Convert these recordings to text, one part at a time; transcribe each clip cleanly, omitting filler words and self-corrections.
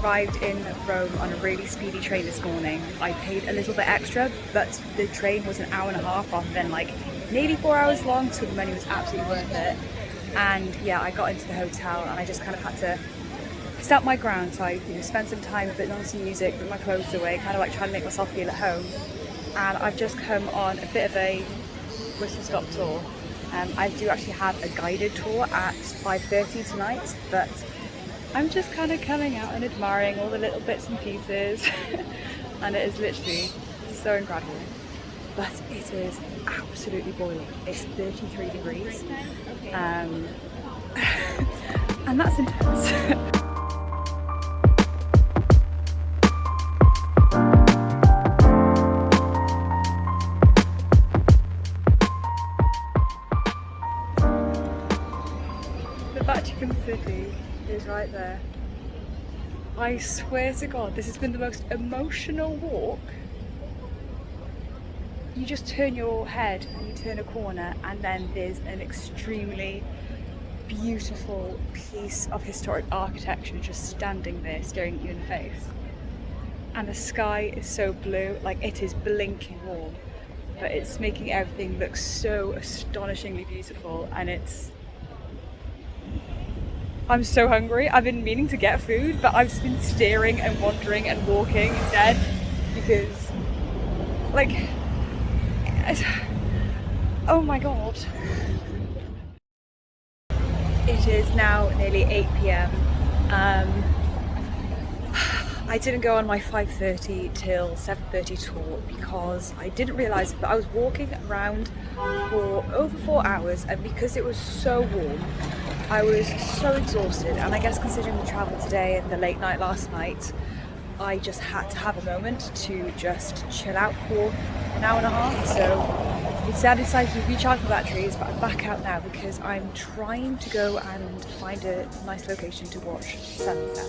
arrived in Rome on a really speedy train this morning. I paid a little bit extra, but the train was an hour and a half rather than like nearly 4 hours long, so the money was absolutely worth it. And yeah, I got into the hotel and I just kind of had to stand my ground. So I spent some time putting on some music, put my clothes away, kind of like trying to make myself feel at home. And I've just come on a bit of a whistle-stop tour. I do actually have a guided tour at 5:30 tonight, but I'm just kind of coming out and admiring all the little bits and pieces and it is literally so incredible. But it is absolutely boiling. It's 33 degrees and that's intense. The Vatican City is right there. I swear to God, this has been the most emotional walk. You just turn your head and you turn a corner and then there's an extremely beautiful piece of historic architecture just standing there staring at you in the face. And the sky is so blue, like it is blinking warm, but it's making everything look so astonishingly beautiful. And I'm so hungry. I've been meaning to get food, but I've just been staring and wandering and walking instead because, like, oh my God. It is now nearly 8 p.m. I didn't go on my 5:30 till 7:30 tour because I didn't realise it, but I was walking around for over 4 hours, and because it was so warm, I was so exhausted. And I guess considering the travel today and the late night last night, I just had to have a moment to just chill out for an hour and a half. So instead I decided to recharge my batteries, but I'm back out now because I'm trying to go and find a nice location to watch sunset.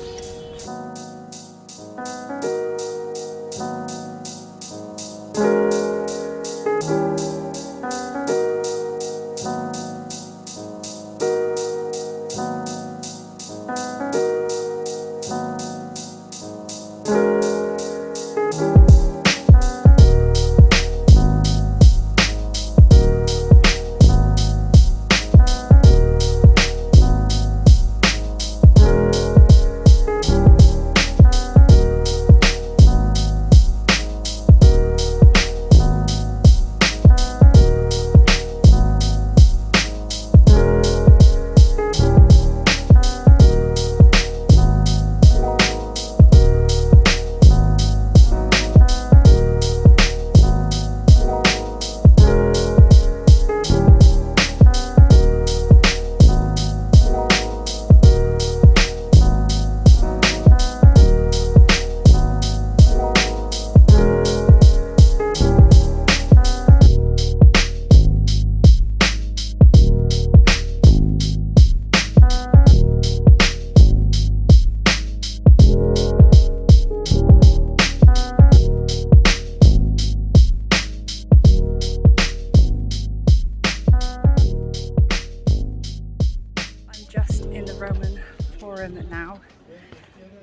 Now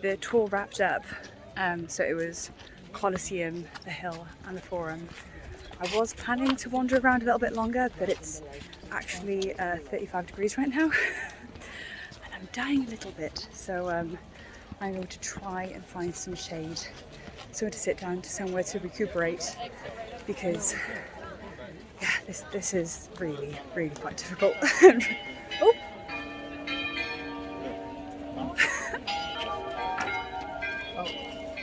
the tour wrapped up, so it was Colosseum, the Hill and the Forum. I was planning to wander around a little bit longer, but it's actually 35 degrees right now and I'm dying a little bit, so I'm going to try and find some shade, somewhere to sit down, somewhere to recuperate, because yeah, this is really quite difficult. Oh!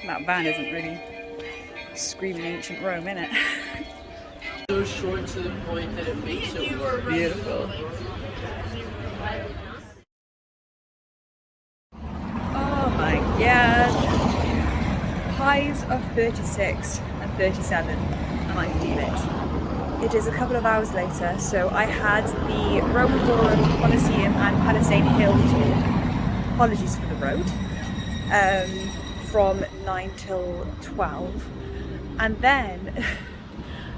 That van isn't really screaming ancient Rome, innit? So short to the point that it makes it work. Beautiful. Oh my God. Highs of 36 and 37, and I feel it. It is a couple of hours later, so I had the Roman Forum, Colosseum and Palestine Hill tour. Apologies for the road. From 9 till 12, and then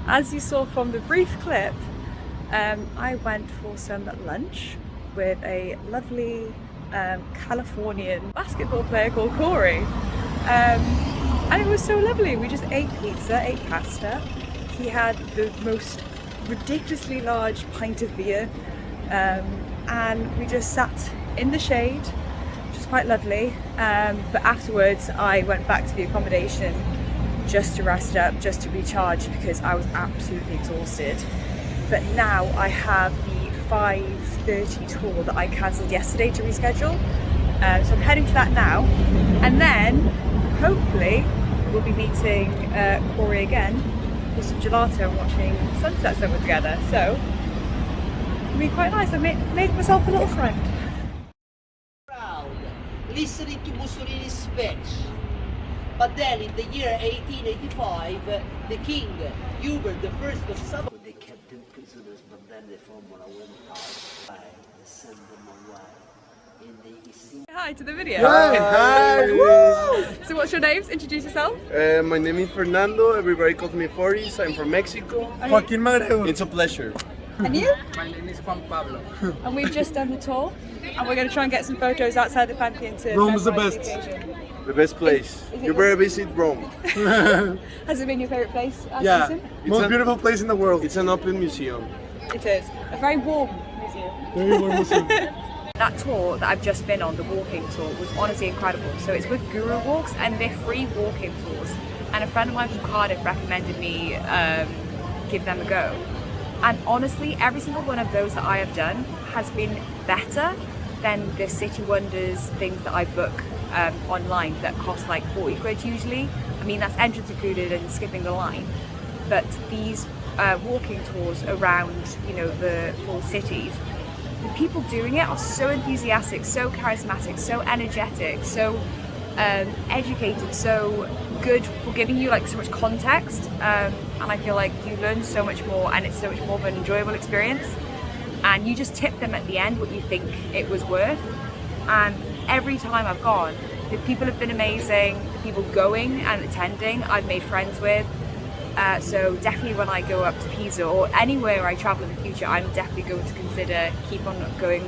as you saw from the brief clip, I went for some lunch with a lovely Californian basketball player called Corey. And it was so lovely. We just ate pizza, ate pasta. He had the most ridiculously large pint of beer, and we just sat in the shade, which was quite lovely. But afterwards I went back to the accommodation just to rest up, just to recharge, because I was absolutely exhausted. But now I have the 5:30 tour that I cancelled yesterday to reschedule. So I'm heading to that now, and then hopefully we'll be meeting Corey again for some gelato and watching sunset somewhere together. So it'll be quite nice. I made myself a little friend. Proud, listening to Mussolini's speech. But then in the year 1885, the king, Hubert I of Savoy, they kept him prisoners, but then the formula went out. They sent them away. Hi to the video. Hi! So what's your names? Introduce yourself. My name is Fernando. Everybody calls me 40s. I'm from Mexico. Joaquin Magrego. It's a pleasure. And you? My name is Juan Pablo. And we've just done the tour, and we're going to try and get some photos outside the Pantheon to Rome's the memorize best. occasion. The best place. Is it You better visit Rome. Has it been your favourite place? Yeah, Jason? most beautiful place in the world. It's an open museum. It is. A very warm museum. Very warm museum. That tour that I've just been on, the walking tour, was honestly incredible. So it's with Guru Walks, and they're free walking tours. And a friend of mine from Cardiff recommended me give them a go. And honestly, every single one of those that I have done has been better than the City Wonders things that I book online that cost like 40 quid usually. I mean, that's entrance included and skipping the line. But these walking tours around, you know, the full cities, the people doing it are so enthusiastic, so charismatic, so energetic, so educated, so good for giving you like so much context, and I feel like you learn so much more, and it's so much more of an enjoyable experience, and you just tip them at the end what you think it was worth. And every time I've gone, the people have been amazing. The people going and attending I've made friends with. So definitely when I go up to Pisa or anywhere I travel in the future, I'm definitely going to consider keep on going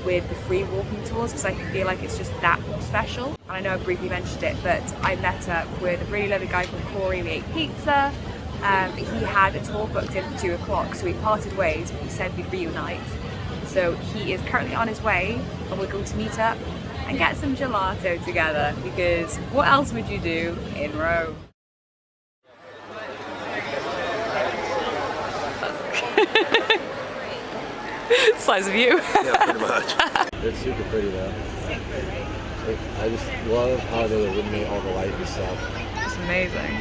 with the free walking tours, because I feel like it's just that special. And I know I briefly mentioned it, but I met up with a really lovely guy called Corey. We ate pizza. He had a tour booked in for 2 o'clock, so we parted ways, but he said we'd reunite. So he is currently on his way, and we're going to meet up and get some gelato together, because what else would you do in Rome? Size of you. Yeah, pretty much. It's super pretty though. I just love how they eliminate all the light and stuff. It's amazing.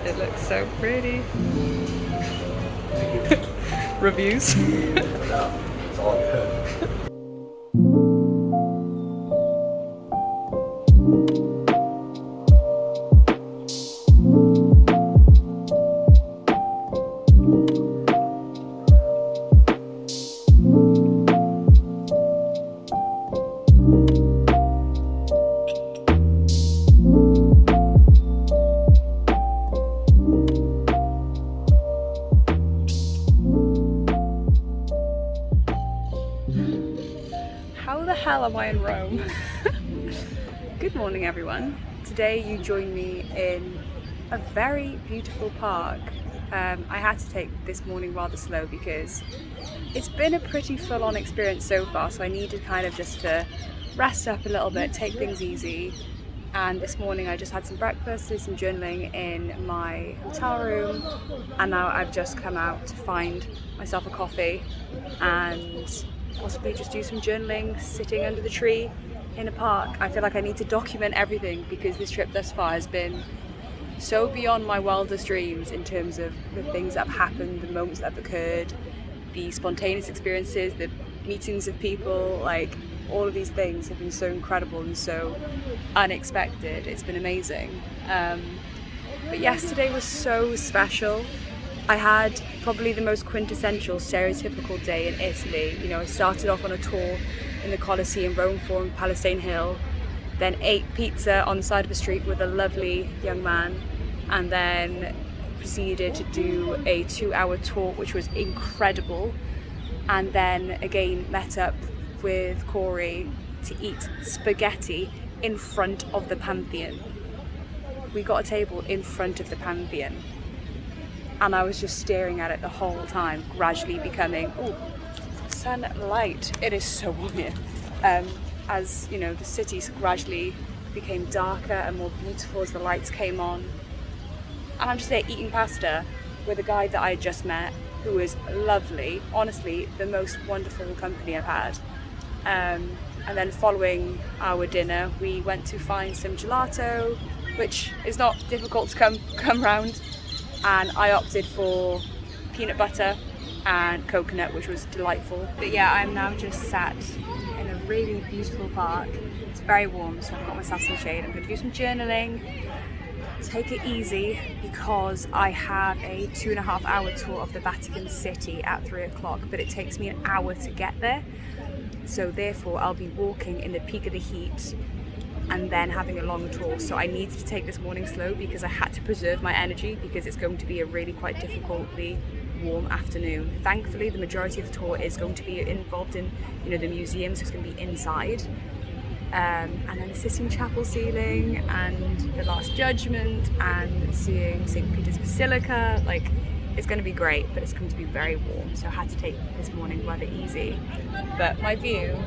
It looks so pretty. Reviews. It's all good. How the hell am I in Rome? Good morning everyone. Today you join me in a very beautiful park. I had to take this morning rather slow because it's been a pretty full-on experience so far, so I needed kind of just to rest up a little bit, take things easy. And this morning I just had some breakfast, did some journaling in my hotel room, and now I've just come out to find myself a coffee and possibly just do some journaling sitting under the tree in a park. I feel like I need to document everything because this trip thus far has been so beyond my wildest dreams in terms of the things that have happened, the moments that have occurred, the spontaneous experiences, the meetings of people, like all of these things have been so incredible and so unexpected. It's been amazing. But yesterday was so special. I had probably the most quintessential, stereotypical day in Italy. You know, I started off on a tour in the Colosseum, Rome Forum, Palestine Hill, then ate pizza on the side of the street with a lovely young man, and then proceeded to do a 2-hour tour, which was incredible. and then again met up with Corey to eat spaghetti in front of the Pantheon. We got a table in front of the Pantheon, and I was just staring at it the whole time, gradually becoming, oh, sunlight, it is so warm here. As you know, the city gradually became darker and more beautiful as the lights came on. And I'm just there eating pasta with a guy that I had just met, who was lovely, honestly, the most wonderful company I've had. And then following our dinner, we went to find some gelato, which is not difficult to come round. And I opted for peanut butter and coconut, which was delightful. But yeah, I'm now just sat in a really beautiful park. It's very warm, so I've got myself some shade. I'm going to do some journaling, take it easy, because I have a 2.5 hour tour of the Vatican City at 3 o'clock, but it takes me an hour to get there. So therefore I'll be walking in the peak of the heat and then having a long tour. So I needed to take this morning slow because I had to preserve my energy, because it's going to be a really quite difficultly warm afternoon. Thankfully, the majority of the tour is going to be involved in, you know, the museum, so it's going to be inside. And then the Sistine Chapel ceiling and the Last Judgment and seeing St. Peter's Basilica. Like, it's going to be great, but it's going to be very warm, so I had to take this morning rather easy. But my view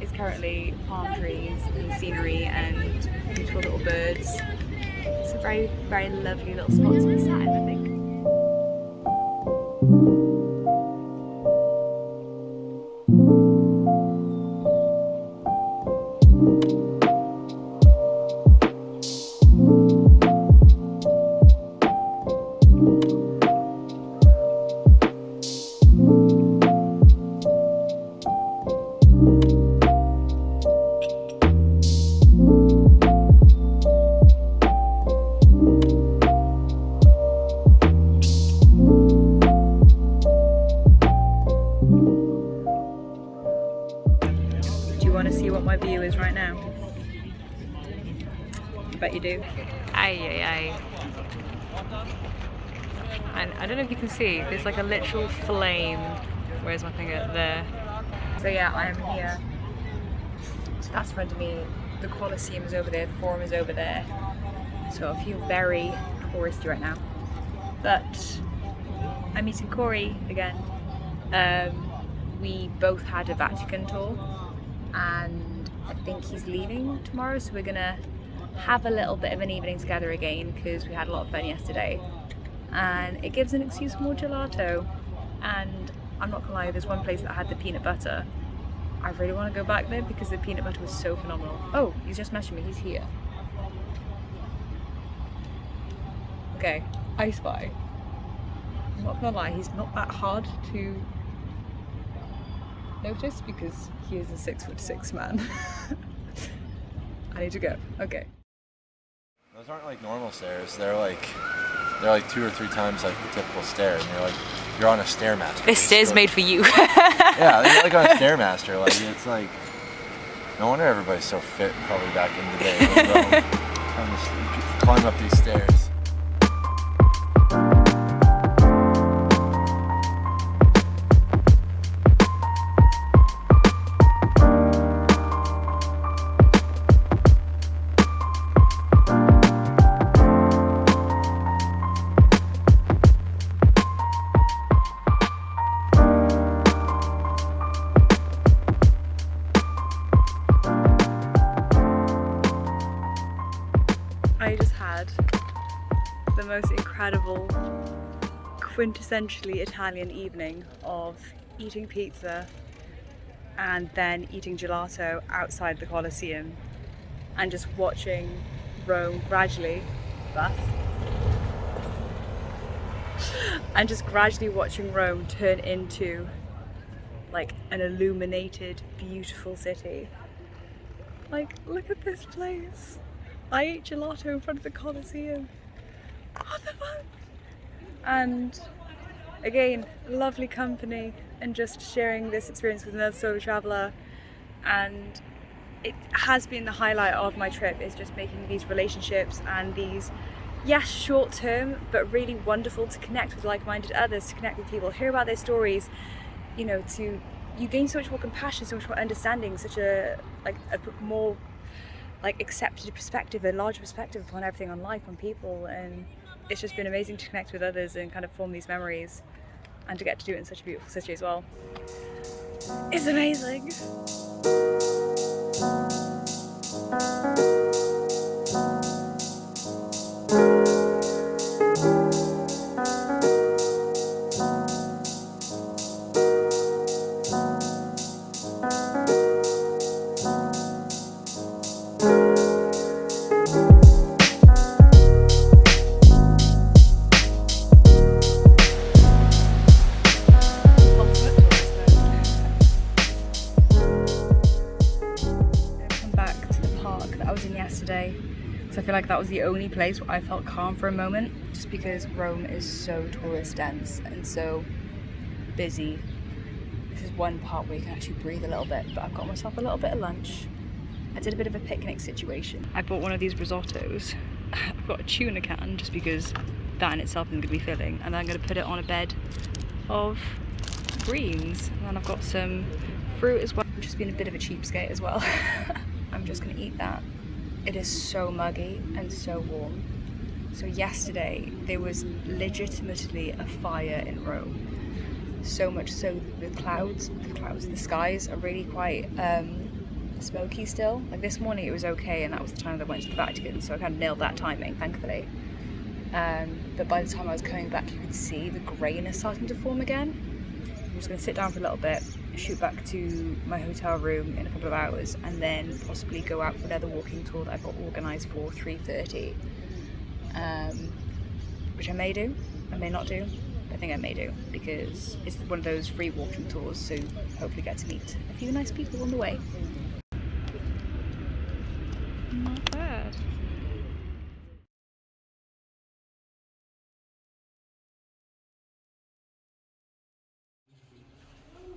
is currently palm trees and scenery and beautiful little birds. It's a very, very lovely little spot to be sat in, I think. Bet you do. Aye. And I don't know if you can see, there's like a literal flame. Where's my finger? There. So yeah, I am here. So that's in front of me. The Colosseum is over there, the Forum is over there. So I feel very touristy right now. But I'm meeting Corey again. We both had a Vatican tour, and I think he's leaving tomorrow, so we're gonna have a little bit of an evening together again, because we had a lot of fun yesterday, and it gives an excuse for more gelato. And I'm not gonna lie, there's one place that had the peanut butter. I really want to go back there because the peanut butter was so phenomenal. Oh, he's just messaging me, he's here. Okay, I spy. I'm not gonna lie, he's not that hard to notice because he is a 6'6" man. I need to go. Okay. Those aren't like normal stairs. They're like 2 or 3 times like the typical stair, and you're on a stairmaster. This stair's made for you. Yeah, you're like on a stairmaster. Like, it's like, no wonder everybody's so fit probably back in the day. Trying to climb up these stairs. I just had the most incredible, quintessentially Italian evening of eating pizza and then eating gelato outside the Colosseum and just watching Rome gradually, and just gradually watching Rome turn into like an illuminated, beautiful city. Like, look at this place. I ate gelato in front of the Colosseum. What the fuck? And again, lovely company and just sharing this experience with another solo traveller. And it has been the highlight of my trip, is just making these relationships and these yes, short term, but really wonderful to connect with like-minded others, to connect with people, hear about their stories, you know, you gain so much more compassion, so much more understanding, such a more like accepted perspective, a larger perspective upon everything, on life, on people, and it's just been amazing to connect with others and kind of form these memories, and to get to do it in such a beautiful city as well. It's amazing. So I feel like that was the only place where I felt calm for a moment, just because Rome is so tourist dense and so busy. This is one part where you can actually breathe a little bit, but I've got myself a little bit of lunch. I did a bit of a picnic situation. I bought one of these risottos. I've got a tuna can just because that in itself isn't going to be filling, and then I'm going to put it on a bed of greens, and then I've got some fruit as well. I'm just being a bit of a cheapskate as well. I'm just going to eat that. It is so muggy and so warm. So yesterday there was legitimately a fire in Rome. So much so that the skies are really quite smoky still. Like this morning it was okay, and that was the time that I went to the Vatican, so I kind of nailed that timing, thankfully. But by the time I was coming back, you could see the greyness starting to form again. I'm just going to sit down for a little bit, shoot back to my hotel room in a couple of hours, and then possibly go out for another walking tour that I've got organised for 3:30, which I may do, I may not do. I think I may do, because it's one of those free walking tours, so hopefully get to meet a few nice people on the way. Not bad.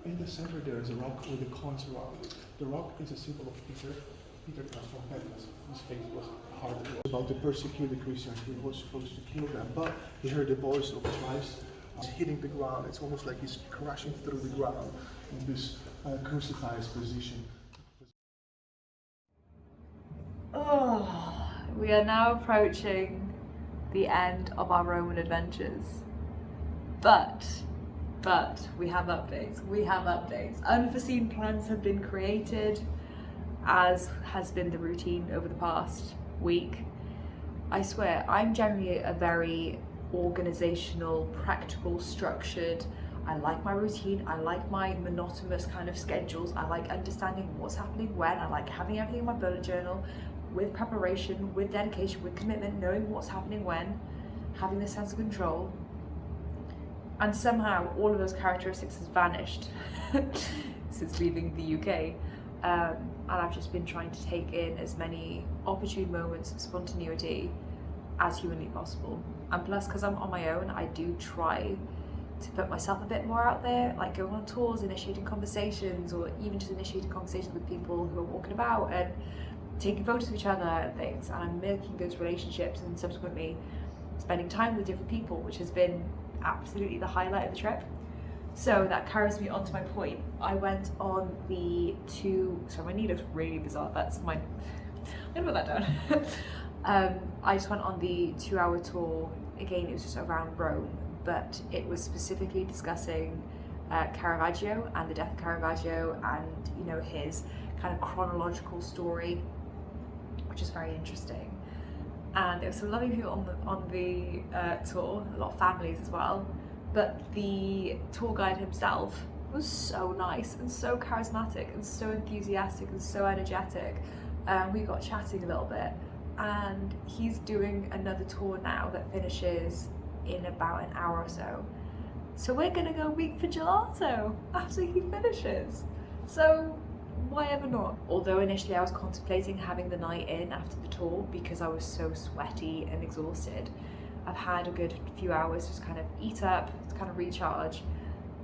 In the center there is a rock with the coins around it. The rock is a symbol of Peter from Patmos. His faith was hard. About the persecuted Christians, he was supposed to kill them, but he heard the voice of Christ hitting the ground. It's almost like he's crashing through the ground in this crucified position. Oh, we are now approaching the end of our Roman adventures, but we have updates. Unforeseen plans have been created, as has been the routine over the past week. I swear, I'm generally a very organizational, practical, structured. I like my routine, I like my monotonous kind of schedules, I like understanding what's happening when, I like having everything in my bullet journal, with preparation, with dedication, with commitment, knowing what's happening when, having this sense of control. And somehow all of those characteristics has vanished since leaving the UK. And I've just been trying to take in as many opportune moments of spontaneity as humanly possible. And plus, because I'm on my own, I do try to put myself a bit more out there, like going on tours, initiating conversations, or even just initiating conversations with people who are walking about and taking photos of each other and things. And I'm making those relationships and subsequently spending time with different people, which has been absolutely the highlight of the trip. So that carries me on to my point. I went on the my knee looks really bizarre, I'm gonna put that down. I just went on the 2-hour tour. Again, it was just around Rome, but it was specifically discussing Caravaggio and the death of Caravaggio, and his kind of chronological story, which is very interesting. And there were some lovely people on the tour, a lot of families as well. But the tour guide himself was so nice and so charismatic and so enthusiastic and so energetic. We got chatting a little bit, and he's doing another tour now that finishes in about an hour or so. So we're gonna go meet for gelato after he finishes. So why ever not? Although initially I was contemplating having the night in after the tour because I was so sweaty and exhausted. I've had a good few hours just kind of eat up, to kind of recharge,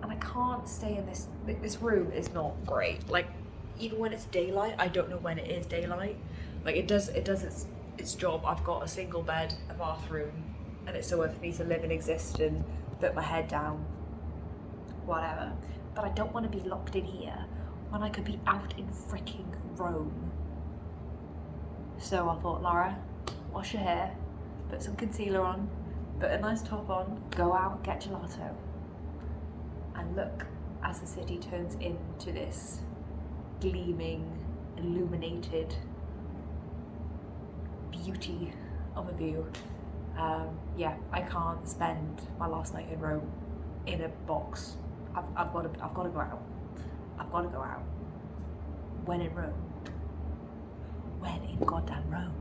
and I can't stay in this room is not great. Like, even when it's daylight, I don't know when it is daylight. Like it does its its job. I've got a single bed, a bathroom, and it's somewhere for me to live and exist and put my head down, whatever. But I don't want to be locked in here when I could be out in freaking Rome. So I thought, Lara, wash your hair, put some concealer on, put a nice top on, go out, get gelato, and look as the city turns into this gleaming, illuminated beauty of a view. Yeah, I can't spend my last night in Rome in a box. I've got to go out. I've got to go out. When in Rome? When in goddamn Rome?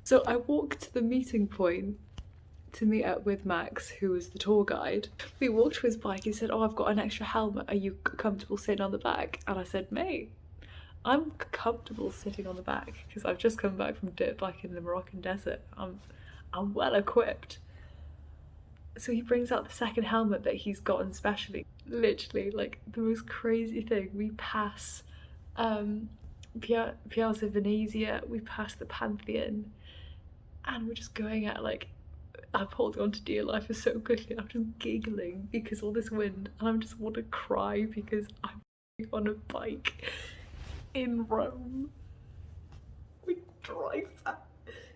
So I walked to the meeting point to meet up with Max, who was the tour guide. We walked to his bike. He said, oh, I've got an extra helmet. Are you comfortable sitting on the back? And I said, mate, I'm comfortable sitting on the back because I've just come back from dirt biking in the Moroccan desert. I'm well equipped. So he brings out the second helmet that he's gotten specially. Literally, like, the most crazy thing. We pass Piazza Venezia, we pass the Pantheon, and we're just going at, like, I'm holding on to dear life so quickly. I'm just giggling because all this wind, and I just want to cry because I'm on a bike in Rome. We drive that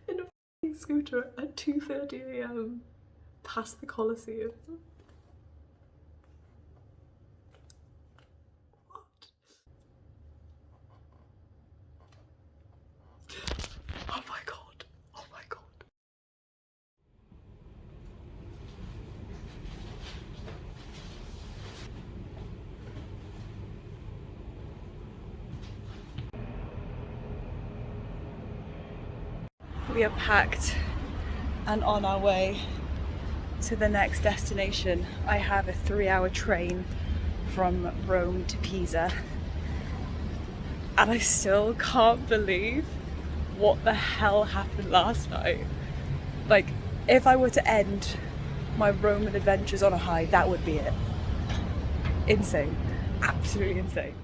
in a scooter at 2:30 AM past the Colosseum. Oh my god, oh my god. We are packed and on our way to the next destination. I have a 3-hour train from Rome to Pisa, and I still can't believe what the hell happened last night. Like, if I were to end my Roman adventures on a high, that would be it. Insane, absolutely insane.